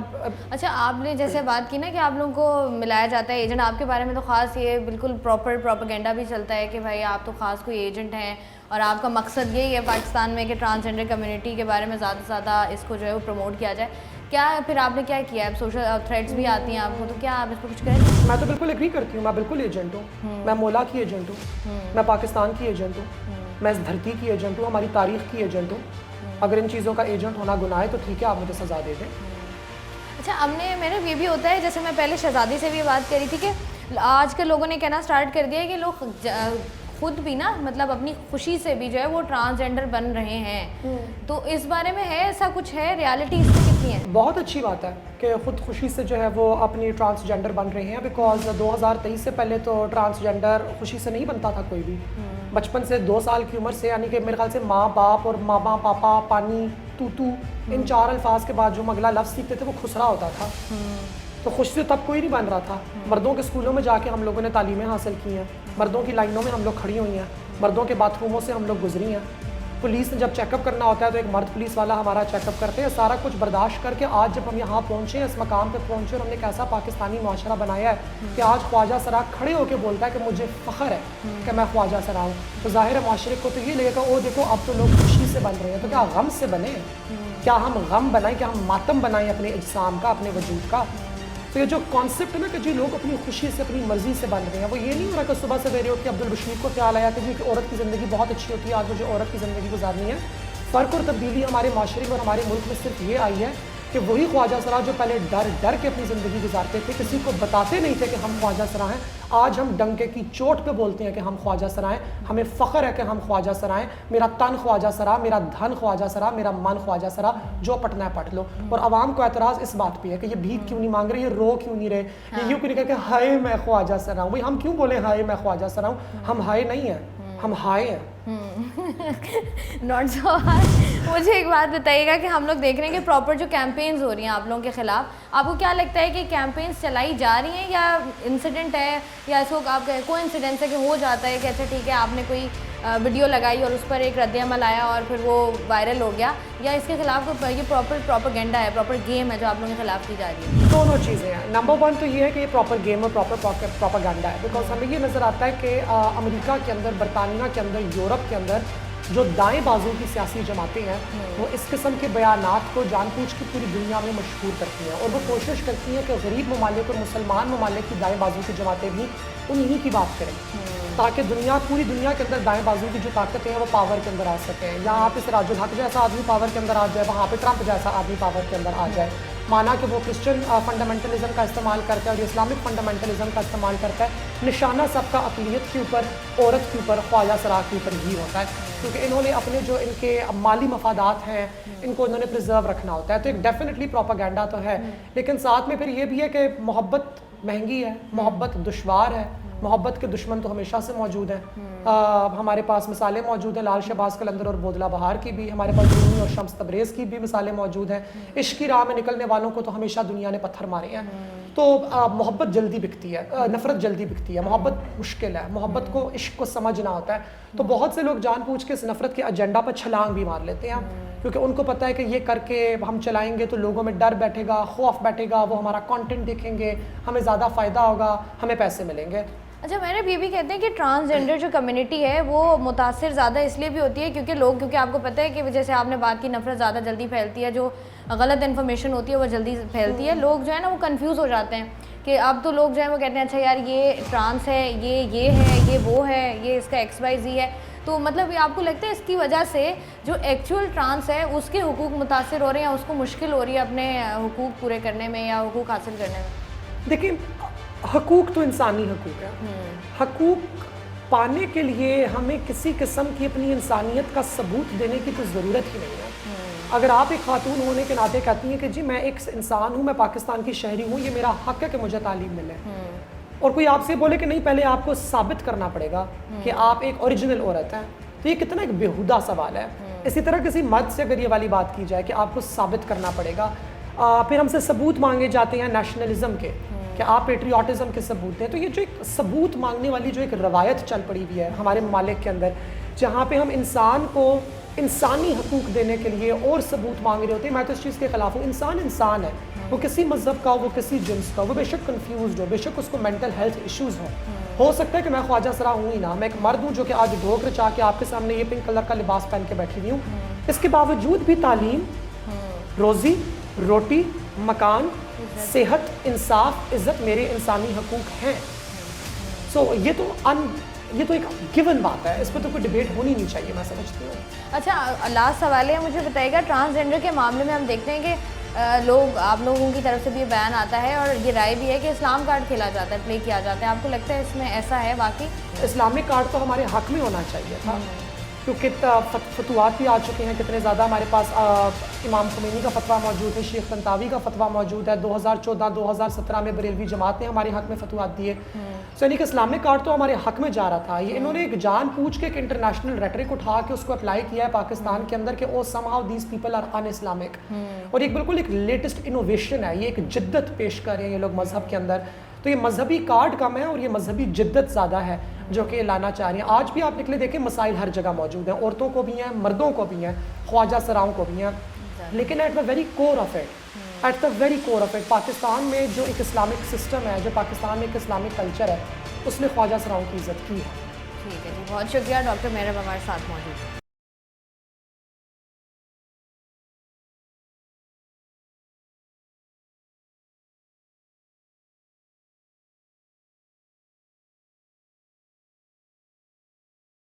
اچھا, آپ نے جیسے بات کی نا کہ آپ لوگوں کو ملایا جاتا ہے ایجنٹ, آپ کے بارے میں تو خاص یہ بالکل پراپر پروپیگنڈا بھی چلتا ہے کہ بھائی آپ تو خاص کوئی ایجنٹ ہیں اور آپ کا مقصد یہی ہے پاکستان میں کہ ٹرانسجنڈر کمیونٹی کے بارے میں زیادہ سے زیادہ اس کو جو ہے وہ پروموٹ کیا جائے. کیا پھر آپ نے کیا کیا ہے؟ اب سوشل تھریڈس بھی آتی ہیں آپ کو, تو کیا آپ اس پہ کچھ کہیں؟
میں تو بالکل ایگری کرتی ہوں, میں بالکل ایجنٹ ہوں. میں مولا کی ایجنٹ ہوں, میں پاکستان کی ایجنٹ ہوں, میں اس دھرتی کی ایجنٹ ہوں, ہماری تاریخ کی ایجنٹ ہوں. اگر ان چیزوں کا ایجنٹ ہونا گناہ ہے تو ٹھیک ہے, آپ مجھے سزا دے دیں.
اچھا, ہم نے میرے یہ بھی ہوتا ہے, جیسے میں پہلے شہزادی سے بھی بات کری تھی کہ آج کل لوگوں نے کہنا سٹارٹ کر دیا ہے کہ لوگ خود بھی نا مطلب اپنی خوشی سے بھی جو ہے وہ ٹرانسجنڈر بن رہے ہیں. تو اس بارے میں ہے ایسا کچھ ہے, ریالٹی اس کی کتنی ہے؟
بہت اچھی بات ہے کہ خود خوشی سے جو ہے وہ اپنی ٹرانسجنڈر بن رہے ہیں, بیکاز 2023 سے پہلے تو ٹرانسجنڈر خوشی سے نہیں بنتا تھا کوئی بھی. بچپن سے 2 سال کی عمر سے, یعنی کہ میرے خیال سے ماں باپ اور ماما پاپا پانی تو ان 4 الفاظ کے بعد جو ہم اگلا لفظ سیکھتے تھے وہ خسرا ہوتا تھا. تو خوش سے تب کوئی نہیں بن رہا تھا. مردوں کے اسکولوں میں جا کے ہم لوگوں نے تعلیمیں حاصل کی ہیں, مردوں کی لائنوں میں ہم لوگ کھڑی ہوئی ہیں, مردوں کے باتھ روموں سے ہم لوگ گزری ہیں. پولیس نے جب چیک اپ کرنا ہوتا ہے تو ایک مرد پولیس والا ہمارا چیک اپ کرتے ہیں. سارا کچھ برداشت کر کے آج جب ہم یہاں پہنچے, اس مقام پہ پہنچے, اور ہم نے ایک ایسا پاکستانی معاشرہ بنایا ہے کہ آج خواجہ سرا کھڑے ہو کے بولتا ہے کہ مجھے فخر ہے کہ میں خواجہ سرا ہوں. تو ظاہر ہے معاشرے کو تو یہ لگے گا او دیکھو اب تو لوگ خوشی سے بن رہے ہیں. تو کیا غم سے بنے؟ کیا ہم غم بنائیں, کیا ہم ماتم بنائیں اپنے اجسام کا, اپنے وجود کا؟ تو یہ جو کانسیپٹ ہے نا کہ جی لوگ اپنی خوشی سے اپنی مرضی سے بن رہے ہیں, وہ یہ نہیں ہو رہا کہ صبح سویرے اٹھ کے عبدالبشیر کو خیال آیا کہ جی کہ عورت کی زندگی بہت اچھی ہوتی ہے, آج مجھے عورت کی زندگی گزارنی ہے. فرق اور تبدیلی ہمارے معاشرے میں اور ہمارے ملک میں صرف یہ آئی ہے کہ وہی خواجہ سرا جو پہلے ڈر ڈر کے اپنی زندگی گزارتے تھے, کسی کو بتاتے نہیں تھے کہ ہم خواجہ سرا ہیں, آج ہم ڈنکے کی چوٹ پہ بولتے ہیں کہ ہم خواجہ سرا ہیں, ہمیں فخر ہے کہ ہم خواجہ سرا ہیں, میرا تن خواجہ سرا, میرا دھن خواجہ سرا, میرا من خواجہ سرا, جو پٹنا ہے پٹ لو. اور عوام کو اعتراض اس بات پہ ہے کہ یہ بھیک کیوں نہیں مانگ رہے, یہ رو کیوں نہیں رہے, یہ یوں کیوں نہیں کہ ہائے میں خواجہ سرا ہوں. بھائی ہم کیوں بولیں ہائے میں خواجہ سرا ہوں, ہم ہائے نہیں ہیں, ہم ہائے ہیں.
Not so hard. مجھے ایک بات بتائیے گا کہ ہم لوگ دیکھ رہے ہیں کہ پراپر جو کیمپینز ہو رہی ہیں آپ لوگوں کے خلاف, آپ کو کیا لگتا ہے کہ کیمپینز چلائی جا رہی ہیں یا انسیڈنٹ ہے, یا اس کو آپ کو انسیڈنس ہے کہ ہو جاتا ہے کہ اچھا ٹھیک ہے آپ نے کوئی ویڈیو لگائی اور اس پر ایک رد عمل آیا اور پھر وہ وائرل ہو گیا, یا اس کے خلاف یہ پراپرگینڈا ہے, پراپر گیم ہے جو آپ لوگوں کے خلاف کی جا رہی ہے؟
دونوں چیزیں ہیں. نمبر ون تو یہ ہے کہ یہ پراپر گیم اور پراپرگینڈا ہے, بیکاز ہمیں یہ نظر آتا ہے کہ امریکہ کے اندر, برطانیہ کے اندر, یورپ کے اندر جو دائیں بازو کی سیاسی جماعتیں ہیں وہ اس قسم کے بیانات کو جان بوجھ کے پوری دنیا میں مشہور کرتی ہیں, اور وہ کوشش کرتی ہیں کہ غریب ممالک اور مسلمان ممالک کی دائیں بازو کی جماعتیں بھی انہی کی بات کریں, تاکہ پوری دنیا کے اندر دائیں بازو کی جو طاقتیں ہیں وہ پاور کے اندر آ سکیں. یہاں پہ سراج الحق جیسا آدمی پاور کے اندر آ جائے, وہاں پہ ٹرمپ جیسا آدمی پاور کے اندر آ جائے. مانا کہ وہ کرسچن فنڈامنٹلزم کا استعمال کرتا ہے اور اسلامک فنڈامنٹلزم کا استعمال کرتا ہے, نشانہ سب کا اقلیت کے اوپر, عورت کے اوپر, خواجہ سرا کے اوپر ہی ہوتا ہے, کیونکہ انہوں نے اپنے جو ان کے مالی مفادات ہیں ان کو انہوں نے پرزرو رکھنا ہوتا ہے. تو ایک ڈیفینیٹلی پروپیگنڈا تو ہے, لیکن ساتھ میں پھر یہ بھی ہے کہ محبت مہنگی ہے, محبت دشوار ہے, محبت کے دشمن تو ہمیشہ سے موجود ہیں. ہمارے پاس مثالیں موجود ہیں لال شہباز قلندر اور بودلہ بہار کی بھی, ہمارے پاس رومی اور شمس تبریز کی بھی مثالیں موجود ہیں. عشق کی راہ میں نکلنے والوں کو تو ہمیشہ دنیا نے پتھر مارے ہیں. تو محبت جلدی بکتی ہے, نفرت جلدی بکتی ہے, محبت مشکل ہے, محبت کو عشق کو سمجھنا ہوتا ہے. تو بہت سے لوگ جان بوجھ کے اس نفرت کے ایجنڈا پر چھلانگ بھی مار لیتے ہیں, کیونکہ ان کو پتہ ہے کہ یہ کر کے ہم چلائیں گے تو لوگوں میں ڈر بیٹھے گا, خوف بیٹھے گا, وہ ہمارا کانٹینٹ دیکھیں گے, ہمیں زیادہ فائدہ ہوگا, ہمیں پیسے ملیں گے.
اچھا, میرے بھی کہتے ہیں کہ ٹرانسجینڈر جو کمیونٹی ہے وہ متاثر زیادہ اس لیے بھی ہوتی ہے کیونکہ آپ کو پتہ ہے کہ جیسے آپ نے بات کی, نفرت زیادہ جلدی پھیلتی ہے, جو غلط انفارمیشن ہوتی ہے وہ جلدی پھیلتی ہے. لوگ جو ہے نا وہ کنفیوز ہو جاتے ہیں کہ اب تو لوگ جو ہے وہ کہتے ہیں اچھا یار یہ ٹرانس ہے, یہ ہے, یہ وہ ہے, یہ اس کا XYZ ہے. تو مطلب یہ آپ کو لگتا ہے اس کی وجہ سے جو ایکچوئل ٹرانس ہے اس کے حقوق متاثر ہو رہے ہیں, اس کو مشکل ہو رہی ہے اپنے حقوق پورے کرنے میں یا حقوق حاصل کرنے میں؟
دیکھیں, حقوق تو انسانی حقوق ہے. حقوق پانے کے لیے ہمیں کسی قسم کی اپنی انسانیت کا ثبوت دینے کی تو ضرورت ہی نہیں ہے. اگر آپ ایک خاتون ہونے کے ناطے کہتی ہیں کہ جی میں ایک انسان ہوں, میں پاکستان کی شہری ہوں, یہ میرا حق ہے کہ مجھے تعلیم ملے, اور کوئی آپ سے بولے کہ نہیں پہلے آپ کو ثابت کرنا پڑے گا کہ آپ ایک اوریجنل عورت ہیں, تو یہ کتنا ایک بیہودہ سوال ہے. اسی طرح کسی مرد سے اگر یہ والی بات کی جائے کہ آپ کو ثابت کرنا پڑے گا, پھر ہم سے ثبوت مانگے جاتے ہیں نیشنلزم کے کہ آپ پیٹریوٹزم کے ثبوت دیں. تو یہ جو ایک ثبوت مانگنے والی جو ایک روایت چل پڑی ہوئی ہے ہمارے ممالک کے اندر, جہاں پہ ہم انسان کو انسانی حقوق دینے کے لیے اور ثبوت مانگ رہے ہوتے ہیں, میں تو اس چیز کے خلاف ہوں. انسان ہے, وہ کسی مذہب کا ہو, وہ کسی جنس کا ہو, وہ بے شک کنفیوزڈ ہو, بے شک اس کو مینٹل ہیلتھ ایشوز ہو سکتا ہے کہ میں خواجہ سرا ہوں ہی نہ, میں ایک مرد ہوں جو کہ آج ڈھوک رچا کے آپ کے سامنے یہ پنک کلر کا لباس پہن کے بیٹھی ہوئی ہوں. اس کے باوجود بھی تعلیم, روزی روٹی, مکان, صحت, انصاف, عزت میرے انسانی حقوق ہیں. سو یہ تو ایک گیون بات ہے, اس پہ تو کوئی ڈیبیٹ ہونی نہیں چاہیے, میں سمجھتی ہوں.
اچھا, لاسٹ سوال ہے, مجھے بتائیے گا ٹرانسجینڈر کے معاملے میں ہم دیکھتے ہیں کہ آپ لوگوں کی طرف سے بھی بیان آتا ہے اور یہ رائے بھی ہے کہ اسلام کارڈ کھیلا جاتا ہے, پلے کیا جاتا ہے. آپ کو لگتا ہے اس میں ایسا ہے واقعی؟
اسلامک کارڈ تو ہمارے حق میں ہونا چاہیے تھا, کیونکہ فتوات بھی آ چکے ہیں کتنے زیادہ. ہمارے پاس امام خمینی کا فتویٰ موجود ہے, شیخ طنطاوی کا فتویٰ موجود ہے, 2014-2017 میں بریلوی جماعت نے ہمارے حق میں فتویٰ دیے. یعنی کہ اسلامک کارڈ تو ہمارے حق میں جا رہا تھا. یہ انہوں نے ایک جان پوچھ کے ایک انٹرنیشنل ریٹرک اٹھا کے اس کو اپلائی کیا ہے پاکستان کے اندر کہ somehow these people are in Islamic, اور ایک بالکل ایک لیٹسٹ انوویشن ہے, یہ ایک جدت پیش کر رہے ہیں یہ لوگ مذہب کے اندر. تو یہ مذہبی کارڈ کم ہے اور یہ مذہبی جدت زیادہ ہے جو کہ لانا چاہ رہے ہیں. آج بھی آپ نکلے دیکھیں مسائل ہر جگہ موجود ہیں, عورتوں کو بھی ہیں, مردوں کو بھی ہیں, خواجہ سراؤں کو بھی ہیں, لیکن at the very core of it Pakistan میں جو ایک اسلامک سسٹم ہے, جو پاکستان میں ایک اسلامک کلچر ہے, اس نے خواجہ سراؤں کی عزت کی ہے.
ٹھیک ہے جی, بہت شکریہ ڈاکٹر محرم ہمارے ساتھ موجود ہیں.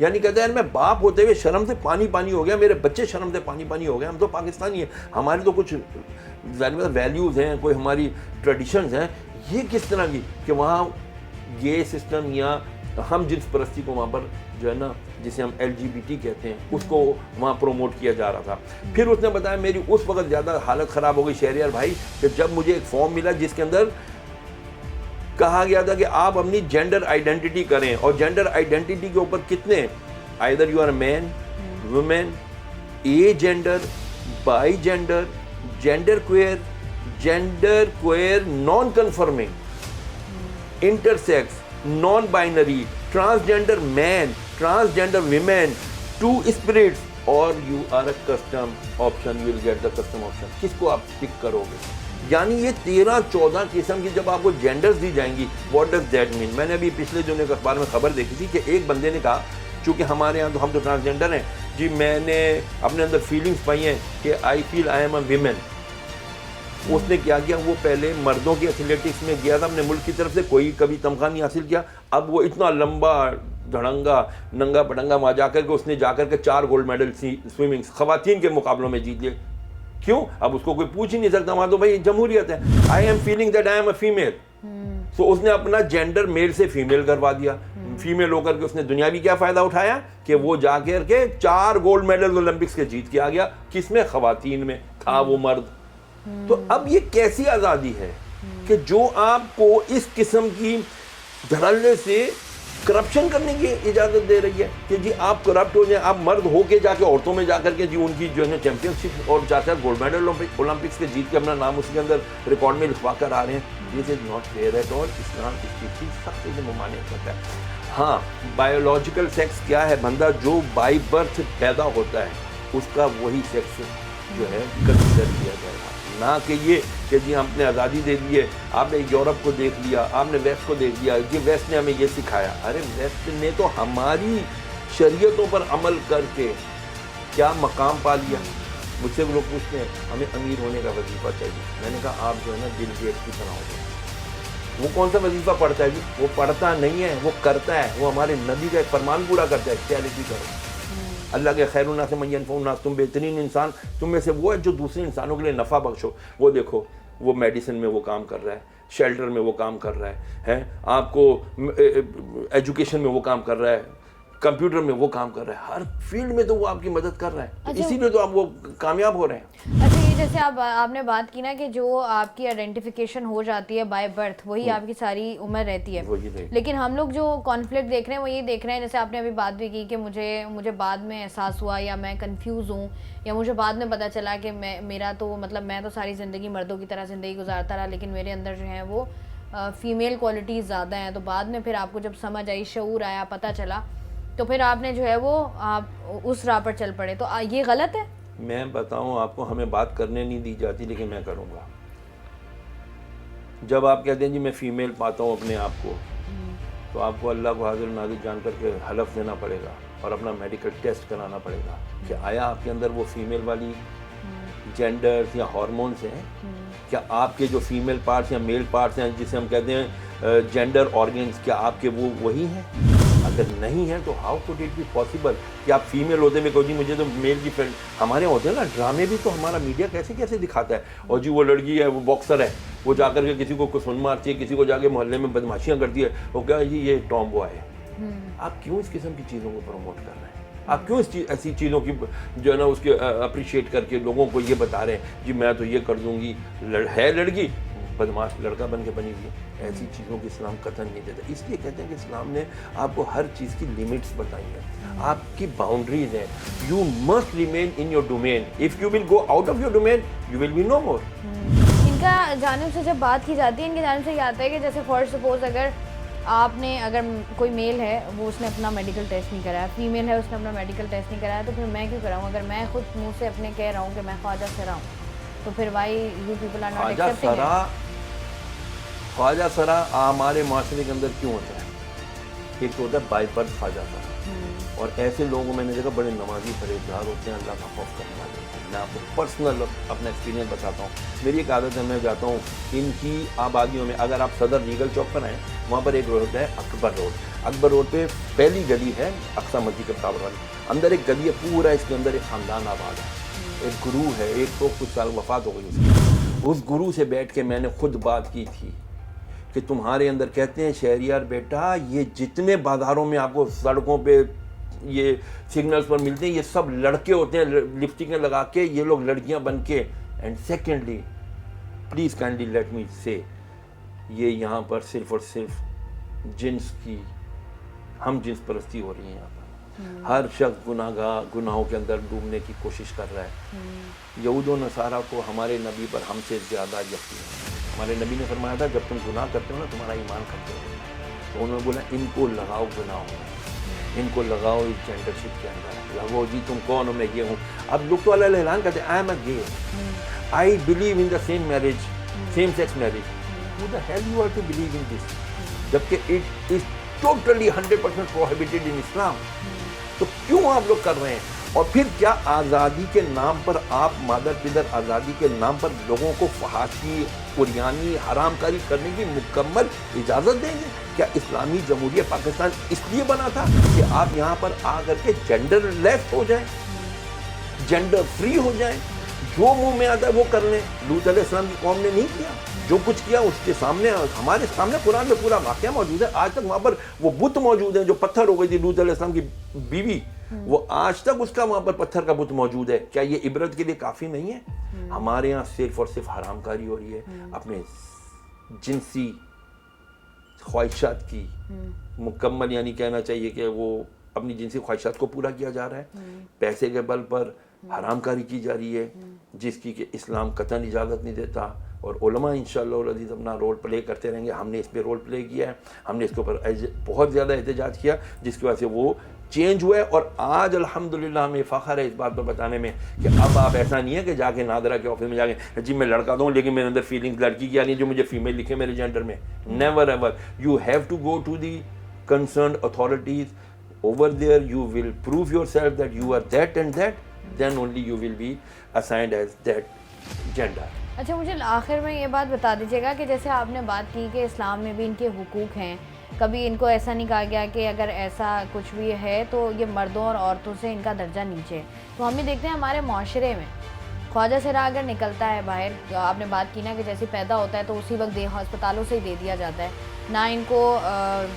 یعنی کہتے ہیں یار میں باپ ہوتے ہوئے شرم سے پانی پانی ہو گیا, میرے بچے شرم سے پانی پانی ہو گئے. ہم تو پاکستانی ہیں, ہماری تو کچھ ویلیوز ہیں, کوئی ہماری ٹریڈیشنز ہیں. یہ کس طرح کی کہ وہاں یہ سسٹم یا ہم جنس پرستی کو وہاں پر جو ہے نا, جسے ہم LGBT کہتے ہیں, اس کو وہاں پروموٹ کیا جا رہا تھا. پھر اس نے بتایا میری اس وقت زیادہ حالت خراب ہو گئی شہریار بھائی کہ جب مجھے ایک فارم ملا جس کے اندر کہا گیا تھا کہ آپ اپنی جینڈر آئیڈینٹی کریں, اور جینڈر آئیڈینٹی کے اوپر کتنے, either you are a man, woman, a gender, bi gender, gender queer, non-conforming, intersex, non-binary, transgender man, transgender women, two spirits, or you are a custom option, you will get the custom option. کس کو آپ پک کرو گے؟ یعنی یہ 13-14 قسم کی جب آپ کو جینڈرز دی جائیں گی, what does that mean؟ میں نے ابھی پچھلے دنوں ایک اخبار میں خبر دیکھی تھی کہ ایک بندے نے کہا چونکہ ہمارے یہاں تو ہم تو ٹرانسجینڈر ہیں جی, میں نے اپنے اندر فیلنگز پائی ہیں کہ آئی فیل آئی ایم اے ویمن. اس نے کیا کیا, وہ پہلے مردوں کی ایتھلیٹکس میں گیا تھا اپنے ملک کی طرف سے, کوئی کبھی تمغہ نہیں حاصل کیا. اب وہ اتنا لمبا دھڑنگا ننگا پٹنگا وہاں جا کر کے اس نے جا کر کے 4 گولڈ میڈل سوئمنگ خواتین کے مقابلوں میں جیت لیے. کیوں؟ اب اس کو کوئی پوچھ ہی نہیں سکتا, وہاں تو بھائی جمہوریت ہے. I am feeling that I am a female. So اس نے اپنا جینڈر میل سے فیمیل کروا دیا. فیمیل ہو کر کے اس نے دنیاوی کیا فائدہ اٹھایا کہ وہ جا کر کے 4 گولڈ میڈل اولمپکس کے جیت کے آ گیا. کس میں؟ خواتین میں. تھا وہ مرد. تو اب یہ کیسی آزادی ہے کہ جو آپ کو اس قسم کی دھڑلے سے کرپشن کرنے کی اجازت دے رہی ہے کہ جی آپ کرپٹ ہو جائیں, آپ مرد ہو کے جا کے عورتوں میں جا کر کے جی ان کی جو ہے چیمپئن شپ اور 4 گولڈ میڈل اولمپکس کے جیت کے اپنا نام اس کے اندر ریکارڈ میں لکھوا کر آ رہے ہیں. This is not fair at all. Islam اس کی چیز سخت سے ممانعت کرتا ہے. ہاں, بایولوجیکل سیکس کیا ہے؟ بندہ جو بائی برتھ پیدا ہوتا ہے اس کا وہی سیکس جو ہے کنسیڈر کیا جائے گا, نہ کہ یہ کہ جی ہم نے آزادی دے دی ہے, آپ نے یورپ کو دیکھ لیا, آپ نے ویسٹ کو دیکھ لیا, جی ویسٹ نے ہمیں یہ سکھایا. ارے ویسٹ نے تو ہماری شریعتوں پر عمل کر کے کیا مقام پا لیا. مجھ سے لوگ پوچھتے ہیں ہمیں امیر ہونے کا وظیفہ چاہیے. میں نے کہا آپ جو ہے نا بل گیٹس کی طرح ہو جائیں. وہ کون سا وظیفہ پڑھتا ہے جی؟ وہ پڑھتا نہیں ہے, وہ کرتا ہے. وہ ہمارے نبی کا ایک فرمان پورا کرتا ہے, چیریٹی کرو. اللہ کے خیر الناس من ینفع الناس, تم بہترین انسان تم میں سے وہ ہے جو دوسرے انسانوں کے لیے نفع بخشو. وہ دیکھو وہ میڈیسن میں وہ کام کر رہا ہے, شیلٹر میں وہ کام کر رہا ہے, آپ کو ایجوکیشن میں وہ کام کر رہا ہے, کمپیوٹر میں وہ کام کر رہا ہے, ہر فیلڈ میں تو وہ آپ کی مدد کر رہا ہے. اسی لیے تو آپ وہ کامیاب ہو رہے ہیں.
اچھا, یہ جیسے آپ نے بات کی نا کہ جو آپ کی آئیڈینٹیفیکیشن ہو جاتی ہے بائی برتھ وہی آپ کی ساری عمر رہتی ہے, لیکن ہم لوگ جو کانفلکٹ دیکھ رہے ہیں وہ یہ دیکھ رہے ہیں, جیسے آپ نے ابھی بات بھی کی کہ مجھے بعد میں احساس ہوا یا میں کنفیوز ہوں یا مجھے بعد میں پتہ چلا کہ میرا تو مطلب میں تو ساری زندگی مردوں کی طرح زندگی گزارتا رہا لیکن میرے اندر جو ہے وہ فیمیل کوالٹیز زیادہ ہیں. تو بعد میں پھر آپ کو جب سمجھ آئی, شعور آیا, پتہ چلا, تو پھر آپ نے جو ہے وہ آپ اس راہ پر چل پڑے. تو یہ غلط ہے؟
میں بتاؤں آپ کو, ہمیں بات کرنے نہیں دی جاتی لیکن میں کروں گا. جب آپ کہتے ہیں جی میں فیمیل پاتا ہوں اپنے آپ کو, تو آپ کو اللہ کو حاضر ناظر جان کر کے حلف دینا پڑے گا اور اپنا میڈیکل ٹیسٹ کرانا پڑے گا کہ آیا آپ کے اندر وہ فیمیل والی جینڈرز یا ہارمونس ہیں, کیا آپ کے جو فیمیل پارٹس یا میل پارٹس ہیں جسے ہم کہتے ہیں جینڈر آرگنز, کیا آپ کے وہ وہی ہیں؟ اگر نہیں ہے تو how could it be possible کہ آپ فیمیل ہوتے میں کہو جی مجھے تو میل کی فرینڈ. ہمارے ہوتے ہیں نا ڈرامے بھی, تو ہمارا میڈیا کیسے دکھاتا ہے, اور جی وہ لڑکی ہے وہ باکسر ہے, وہ جا کر کے کسی کو سن مارتی ہے, کسی کو جا کے محلے میں بدماشیاں کرتی ہے, وہ کیا جی یہ ٹام بوائے ہے. آپ کیوں اس قسم کی چیزوں کو پروموٹ کر رہے ہیں؟ آپ کیوں ایسی چیزوں کی جو ہے نا اس کے اپریشیٹ کر کے لوگوں کو یہ بتا رہے ہیں جی میں تو یہ کر دوں گی, ہے لڑکی بدماش لڑکا بن کے بنی ہوئی ہے. ایسی چیزوں کی اسلام قطعاً نہیں دیتا. اس لیے کہتے ہیں کہ اسلام نے آپ کو ہر چیز کی لمٹس بتائی ہیں, آپ کی باؤنڈریز ہیں. You must remain in your domain. If you will go out of your domain you will be no more.
ان کا جانب سے جب بات کی جاتی ہے, ان کی جانب سے یہ آتا ہے کہ جیسے فار سپوز اگر کوئی میل ہے وہ اس نے اپنا میڈیکل ٹیسٹ نہیں کرایا, فیمیل ہے اس نے اپنا میڈیکل ٹیسٹ نہیں کرایا, تو پھر میں کیوں کراؤں؟ اگر میں خود منہ سے اپنے کہہ رہا ہوں کہ میں خواجہ سرا ہوں, تو پھر why you people are not accepting.
خواجہ سرا ہمارے معاشرے کے اندر کیوں ہوتا ہے؟ ایک تو ہوتا ہے بائی برتھ خواجہ سرا, اور ایسے لوگوں کو میں نے دیکھا بڑے نمازی پرہیزگار ہوتے ہیں, اللہ کا خوف کرنے والے ہوتے ہیں. میں آپ کو پرسنل اپنا ایکسپیرینس بتاتا ہوں. میری ایک عادت ہے, میں جاتا ہوں ان کی آبادیوں میں. اگر آپ صدر لیگل چوک پر آئیں, وہاں پر ایک روڈ ہے اکبر روڈ. اکبر روڈ پہ پہلی گلی ہے اقصی مسجد کے برابر والی, اندر ایک گلی ہے پورا, اس کے اندر ایک خاندان آباد ہے, ایک گرو ہے, 100 کچھ سال وفات ہو گئی اس کی. اس گرو سے بیٹھ کے میں نے خود بات کی تھی کہ تمہارے اندر کہتے ہیں شہریار بیٹا یہ جتنے بازاروں میں آپ کو سڑکوں پہ یہ سگنلز پر ملتے ہیں یہ سب لڑکے ہوتے ہیں لپسٹکیں لگا کے, یہ لوگ لڑکیاں بن کے. And secondly please kindly let me سے, یہ یہاں پر صرف اور صرف جنس کی ہم جنس پرستی ہو رہی ہے یہاں پر. ہر شخص گناہوں کے اندر ڈوبنے کی کوشش کر رہا ہے. یہود و نصارہ کو ہمارے نبی پر ہم سے زیادہ یقین ہے. ہمارے نبی نے فرمایا تھا جب تم گناہ کرتے ہو نا تمہارا ایمان کرتے ہو, تو انہوں نے بولا ان کو لگاؤ گناہوں میں, ان کو لگاؤ اس جینڈر شپ کے اندر, لگو جی تم کون ہو میں یہ ہوں. اب لوگ تو اللہ اعلان کرتے ہیں آئی am a gay, I believe in the same marriage, same sex marriage. Who the hell you are to believe in this? جبکہ it is totally 100% prohibited in Islam. تو کیوں آپ لوگ کر رہے ہیں؟ اور پھر کیا آزادی کے نام پر آپ مادر پدر آزادی کے نام پر لوگوں کو فحاشی, قریانی, حرام کاری کرنے کی مکمل اجازت دیں گے؟ کیا اسلامی جمہوریہ پاکستان اس لیے بنا تھا کہ آپ یہاں پر آ کر کے جینڈر لیس ہو جائیں, جینڈر فری ہو جائیں, جو منہ میں آتا ہے وہ کر لیں؟ لوط علیہ السلام کی قوم نے نہیں کیا. جو کچھ کیا اس کے سامنے, ہمارے سامنے قرآن میں پورا واقعہ موجود ہے. آج تک وہاں پر وہ بت موجود ہے جو پتھر ہو گئی تھی لوط علیہ السلام کی بیوی, وہ آج تک اس کا وہاں پر پتھر کا بت موجود ہے. کیا یہ عبرت کے لیے کافی نہیں ہے؟ ہمارے یہاں صرف اور صرف حرام کاری ہو رہی ہے, اپنے جنسی خواہشات کی مکمل, یعنی کہنا چاہیے کہ وہ اپنی جنسی خواہشات کو پورا کیا جا رہا ہے. پیسے کے بل پر حرام کاری کی جا رہی ہے جس کی کہ اسلام قطعاً اجازت نہیں دیتا. اور علماء انشاءاللہ العزیز اپنا رول پلے کرتے رہیں گے. ہم نے اس پہ رول پلے کیا ہے, ہم نے اس کے اوپر بہت زیادہ احتجاج کیا جس کی وجہ سے وہ چینج ہوا ہے. اور آج الحمدللہ ہمیں فخر ہے اس بات پر بتانے میں کہ اب آپ ایسا نہیں ہے کہ جا کے نادرا کے آفس میں جا کے جی میں لڑکا دوں لیکن میرے اندر فیلنگز لڑکی کی نہیں جو مجھے فیمیل لکھے میرے جینڈر میں. Never ever. You have to go to the concerned authorities over there, you will prove yourself that you are that and that, then only you will be assigned as that gender.
اچھا مجھے آخر میں یہ بات بتا دیجیے گا کہ جیسے آپ نے بات کی کہ اسلام میں بھی ان کے حقوق ہیں, کبھی ان کو ایسا نہیں کہا گیا کہ اگر ایسا کچھ بھی ہے تو یہ مردوں اور عورتوں سے ان کا درجہ نیچے. تو ہم بھی دیکھتے ہیں ہمارے معاشرے میں خواجہ سرا اگر نکلتا ہے باہر, آپ نے بات کی نا کہ جیسے پیدا ہوتا ہے تو اسی وقت ہسپتالوں سے ہی دے دیا جاتا ہے, نہ ان کو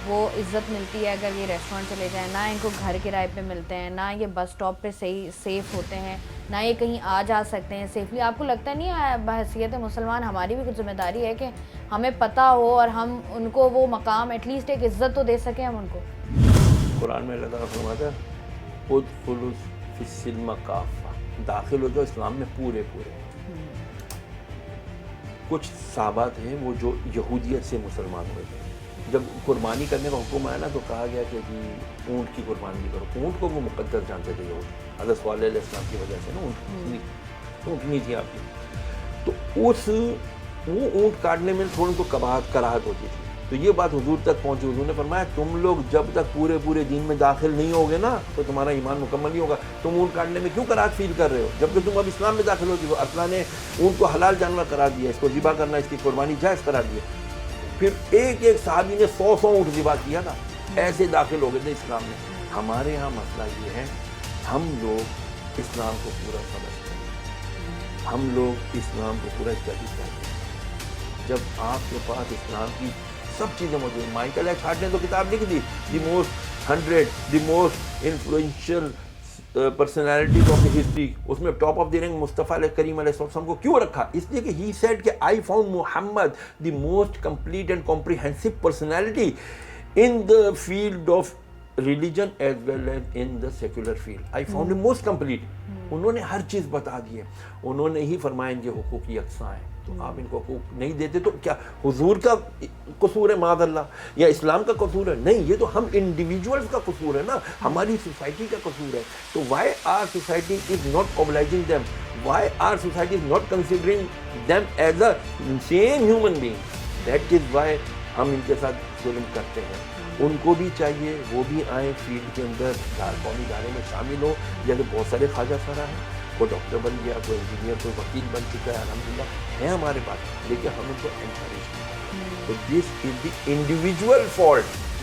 وہ عزت ملتی ہے اگر یہ ریسٹورینٹ چلے جائیں, نہ ان کو گھر کرائے پہ ملتے ہیں, نہ یہ بس اسٹاپ پہ صحیح سیف ہوتے ہیں, نہ یہ کہیں آ جا سکتے ہیں سیفلی. آپ کو لگتا نہیں ہے بحیثیت مسلمان ہماری بھی کچھ ذمہ داری ہے کہ ہمیں پتہ ہو اور ہم ان کو وہ مقام ایٹ لیسٹ ایک عزت تو دے سکیں ہم ان کو؟
قرآن میں اللہ تعالیٰ فرماتا ہے ادخلوا فی السلم کافہ, داخل ہو جاؤ اسلام میں پورے پورے. کچھ صحابہ تھے وہ جو یہودیت سے مسلمان ہوئے تھے. جب قربانی کرنے کا حکم آیا نا تو کہا گیا کہ جی اونٹ کی قربانی کرو. اونٹ کو وہ مقدس جانتے تھے یہود, حضرت صالح علیہ السلام کی وجہ سے نا اونٹنی تھی آپ کی. تو وہ اونٹ کاٹنے میں تھوڑی تو کراہت ہوتی تھی. تو یہ بات حضور تک پہنچی. حضور نے فرمایا تم لوگ جب تک پورے دین میں داخل نہیں ہوگے نا تو تمہارا ایمان مکمل نہیں ہوگا. تم اونٹ کاٹنے میں کیوں کراہت فیل کر رہے ہو جبکہ تم اب اسلام میں داخل ہو چکے ہو؟ اللہ نے اونٹ کو حلال جانور قرار دیا, اس کو ذبح کرنا, اس کی قربانی جائز قرار دیا. پھر ایک صحابی نے 100 اونٹ ذبح کیا تھا, ایسے داخل ہو گئے تھے اسلام میں. ہمارے یہاں مسئلہ یہ ہے ہم لوگ اسلام کو پورا سمجھتے ہیں, ہم لوگ اسلام کو پورا اسٹڈی کرتے ہیں. جب آپ کے پاس اسلام کی سب چیزیں موجود ہیں. مائیکل ایچ ہارٹ نے تو کتاب لکھ دی the most influential personalities of the history. اس میں top of the rank Mustafa علیہ کریم علیہ السلام کو کیوں رکھا؟ اس لیے کہ ہی سیڈ کہ I found Muhammad the most complete and comprehensive personality in the field of religion as well as in the secular field. I found the most complete. انہوں نے ہر چیز بتا دی ہے. انہوں نے ہی فرمایا ان کے حقوق یکساں ہیں. تو آپ ان کو حقوق نہیں دیتے تو کیا حضور کا قصور ہے معاذ اللہ, یا اسلام کا قصور ہے؟ نہیں, یہ تو ہم انڈیویجولز کا قصور ہے نا, ہماری سوسائٹی کا قصور ہے. تو why are society is not obliging them, why are society is not considering them as a same human being. That is why ہم ان کے ساتھ ظلم کرتے ہیں. ان کو بھی چاہیے وہ بھی آئیں فیلڈ کے اندر, قومی ادارے میں شامل ہو. جیسے بہت سارے خواجہ سرا ہیں, کوئی ڈاکٹر بن گیا, کوئی انجینئر, کوئی وکیل بن چکا ہے, الحمدللہ ہے ہمارے پاس, لیکن ہم ان کو انکریج کریں. تو دس از دی انڈیویجول فالٹ